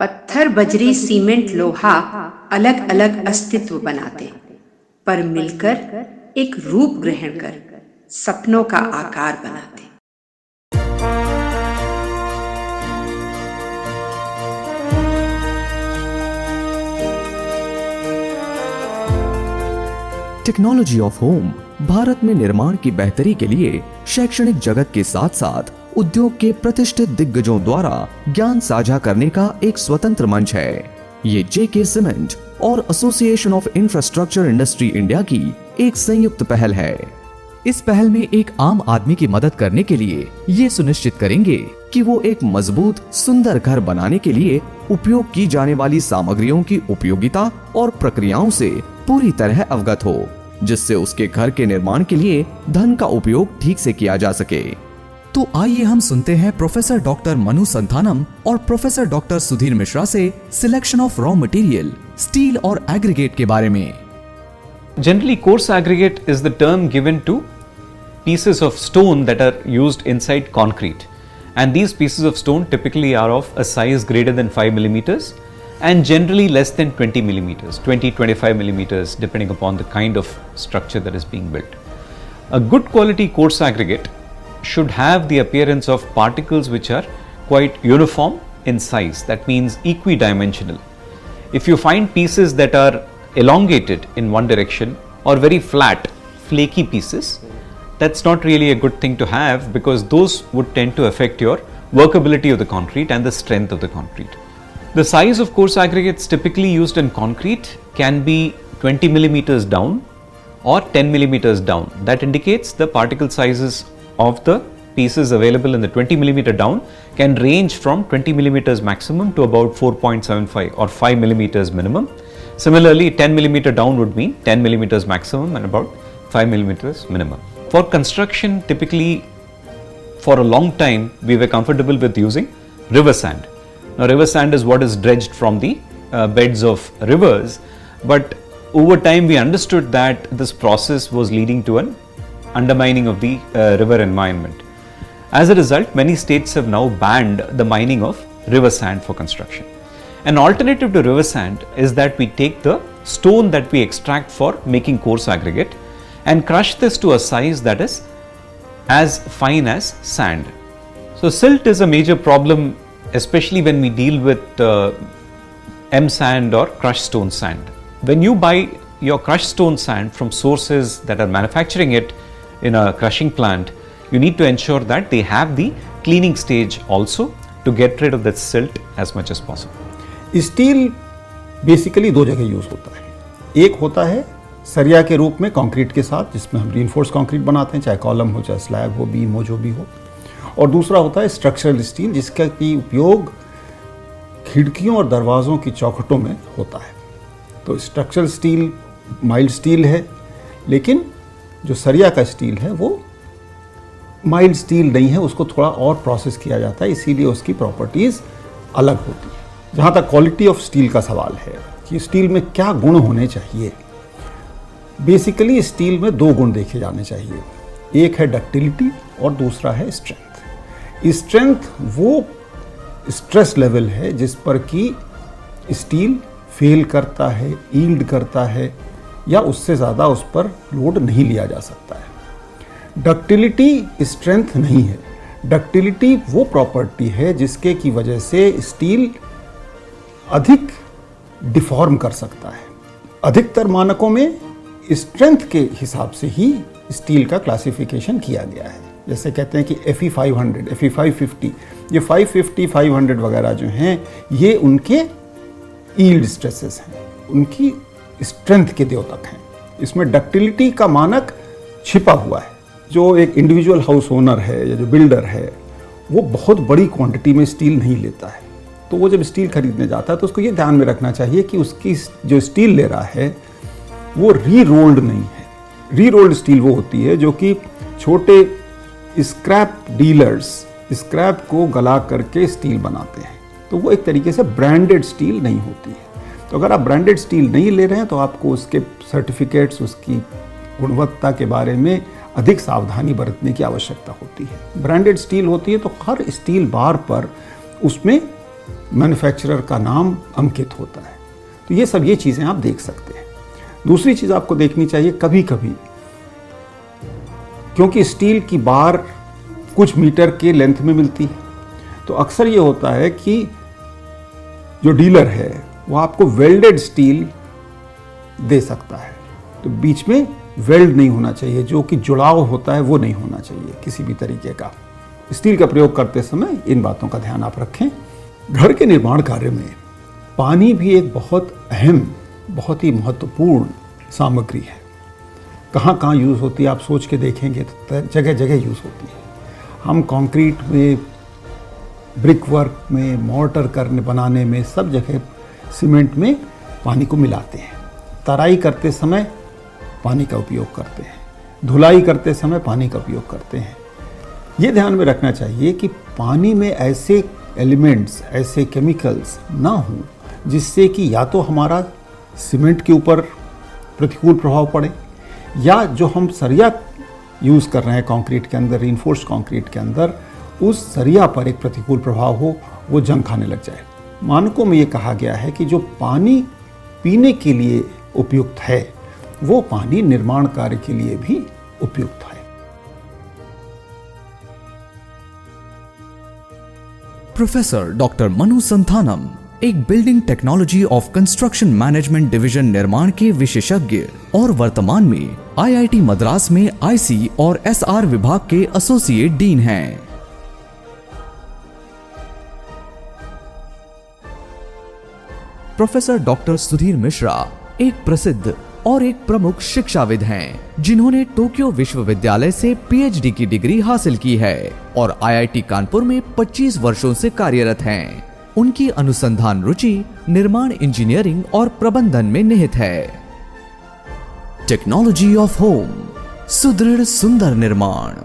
पत्थर, बजरी, सीमेंट, लोहा अलग अलग अस्तित्व बनाते, पर मिलकर एक रूप ग्रहण कर सपनों का आकार बनाते। टेक्नोलॉजी ऑफ होम भारत में निर्माण की बेहतरी के लिए शैक्षणिक जगत के साथ साथ उद्योग के प्रतिष्ठित दिग्गजों द्वारा ज्ञान साझा करने का एक स्वतंत्र मंच है। ये जेके सीमेंट और association of infrastructure industry India की एक संयुक्त पहल है। इस पहल में एक आम आदमी की मदद करने के लिए ये सुनिश्चित करेंगे कि वो एक मजबूत सुंदर घर बनाने के लिए उपयोग की जाने वाली सामग्रियों की उपयोगिता और प्रक्रियाओं से पूरी तरह अवगत हो, जिससे उसके घर के निर्माण के लिए धन का उपयोग ठीक से किया जा सके। तो आइए हम सुनते हैं प्रोफेसर डॉक्टर मनु संथानम और प्रोफेसर डॉक्टर सुधीर मिश्रा से selection of raw material, steel और एग्रीगेट के बारे में। Generally, coarse aggregate is the term given to pieces of stone that are used inside concrete, and these pieces of stone typically are of a size greater than 5 millimeters and generally less than 20 millimeters, 20-25 millimeters depending upon the kind of structure that is being built. A good quality coarse aggregate should have the appearance of particles which are quite uniform in size, that means equidimensional. If you find pieces that are elongated in one direction or very flat, flaky pieces, that's not really a good thing to have, because those would tend to affect your workability of the concrete and the strength of the concrete. The size of coarse aggregates typically used in concrete can be 20 millimeters down or 10 millimeters down. That indicates the particle sizes of the pieces available in the 20 millimeter down can range from 20 millimeters maximum to about 4.75 or 5 millimeters minimum. Similarly, 10 millimeter down would mean 10 millimeters maximum and about 5 millimeters minimum. For construction, typically for a long time we were comfortable with using river sand. Now, river sand is what is dredged from the beds of rivers, but over time we understood that this process was leading to an undermining of the river environment. As a result, many states have now banned the mining of river sand for construction. An alternative to river sand is that we take the stone that we extract for making coarse aggregate and crush this to a size that is as fine as sand. So silt is a major problem, especially when we deal with M sand or crushed stone sand. When you buy your crushed stone sand from sources that are manufacturing it in a crushing plant, you need to ensure that they have the cleaning stage also to get rid of that silt as much as possible. Steel basically दो जगह use होता है। एक होता है सरिया के रूप में कंक्रीट के साथ, जिसमें हम रीइंफोर्स कंक्रीट बनाते हैं, चाहे कॉलम हो, चाहे स्लैब हो, बीम हो, जो भी हो। और दूसरा होता है स्ट्रक्चरल स्टील, जिसका की उपयोग खिड़कियों और दरवाज़ों की चौखटों में होता है। तो स्ट्रक्चरल स्टील माइल्ड स्टील है, लेकिन जो सरिया का स्टील है वो माइल्ड स्टील नहीं है, उसको थोड़ा और प्रोसेस किया जाता है, इसीलिए उसकी प्रॉपर्टीज़ अलग होती है। जहाँ तक क्वालिटी ऑफ स्टील का सवाल है कि स्टील में क्या गुण होने चाहिए, बेसिकली स्टील में दो गुण देखे जाने चाहिए। एक है डक्टिलिटी और दूसरा है स्ट्रेंथ। स्ट्रेंथ वो स्ट्रेस लेवल है जिस पर कि स्टील फेल करता है, यील्ड करता है, या उससे ज़्यादा उस पर लोड नहीं लिया जा सकता है। डक्टिलिटी स्ट्रेंथ नहीं है। डक्टिलिटी वो प्रॉपर्टी है जिसके की वजह से स्टील अधिक डिफॉर्म कर सकता है। अधिकतर मानकों में स्ट्रेंथ के हिसाब से ही स्टील का क्लासिफिकेशन किया गया है। जैसे कहते हैं कि Fe 500, Fe 550, ये 550, 500 वगैरह जो हैं, ये उनके यील्ड स्ट्रेसेस हैं, उनकी स्ट्रेंथ के द्योतक हैं। इसमें डक्टिलिटी का मानक छिपा हुआ है। जो एक इंडिविजुअल हाउस ओनर है या जो बिल्डर है, वो बहुत बड़ी क्वांटिटी में स्टील नहीं लेता है, तो वो जब स्टील खरीदने जाता है तो उसको ये ध्यान में रखना चाहिए कि उसकी जो स्टील ले रहा है वो री रोल्ड नहीं है। री रोल्ड स्टील वो होती है जो कि छोटे स्क्रैप डीलर्स स्क्रैप को गला करके स्टील बनाते हैं, तो वो एक तरीके से ब्रांडेड स्टील नहीं होती है। तो अगर आप ब्रांडेड स्टील नहीं ले रहे हैं तो आपको उसके सर्टिफिकेट्स, उसकी गुणवत्ता के बारे में अधिक सावधानी बरतने की आवश्यकता होती है। ब्रांडेड स्टील होती है तो हर स्टील बार पर उसमें मैन्युफैक्चरर का नाम अंकित होता है। तो ये सब ये चीज़ें आप देख सकते हैं। दूसरी चीज़ आपको देखनी चाहिए, कभी कभी क्योंकि स्टील की बार कुछ मीटर के लेंथ में मिलती है, तो अक्सर ये होता है कि जो डीलर है वो आपको वेल्डेड स्टील दे सकता है। तो बीच में वेल्ड नहीं होना चाहिए, जो कि जुड़ाव होता है वो नहीं होना चाहिए किसी भी तरीके का। स्टील का प्रयोग करते समय इन बातों का ध्यान आप रखें। घर के निर्माण कार्य में पानी भी एक बहुत अहम, बहुत ही महत्वपूर्ण सामग्री है। कहाँ कहाँ यूज़ होती है आप सोच के देखेंगे तो जगह जगह यूज़ होती है। हम कंक्रीट में, ब्रिक वर्क में, मोर्टर करने बनाने में, सब जगह सीमेंट में पानी को मिलाते हैं। तराई करते समय पानी का उपयोग करते हैं, धुलाई करते समय पानी का उपयोग करते हैं। ये ध्यान में रखना चाहिए कि पानी में ऐसे एलिमेंट्स, ऐसे केमिकल्स ना हों जिससे कि या तो हमारा सीमेंट के ऊपर प्रतिकूल प्रभाव पड़े, या जो हम सरिया यूज़ कर रहे हैं कंक्रीट के अंदर, रीइंफोर्स्ड कंक्रीट के अंदर, उस सरिया पर एक प्रतिकूल प्रभाव हो, वो जंग खाने लग जाए। मानकों में ये कहा गया है कि जो पानी पीने के लिए उपयुक्त है वो पानी निर्माण कार्य के लिए भी उपयुक्त है। प्रोफेसर डॉक्टर मनु संथानम एक building technology of construction management division निर्माण के विशेषज्ञ और वर्तमान में आईआईटी मद्रास में आईसी और एसआर विभाग के एसोसिएट डीन हैं। प्रोफेसर डॉक्टर सुधीर मिश्रा एक प्रसिद्ध और एक प्रमुख शिक्षाविद हैं, जिन्होंने टोक्यो विश्वविद्यालय से पीएचडी की डिग्री हासिल की है और आईआईटी कानपुर में 25 वर्षों से कार्यरत हैं। उनकी अनुसंधान रुचि निर्माण इंजीनियरिंग और प्रबंधन में निहित है। टेक्नोलॉजी ऑफ होम, सुदृढ़ सुंदर निर्माण।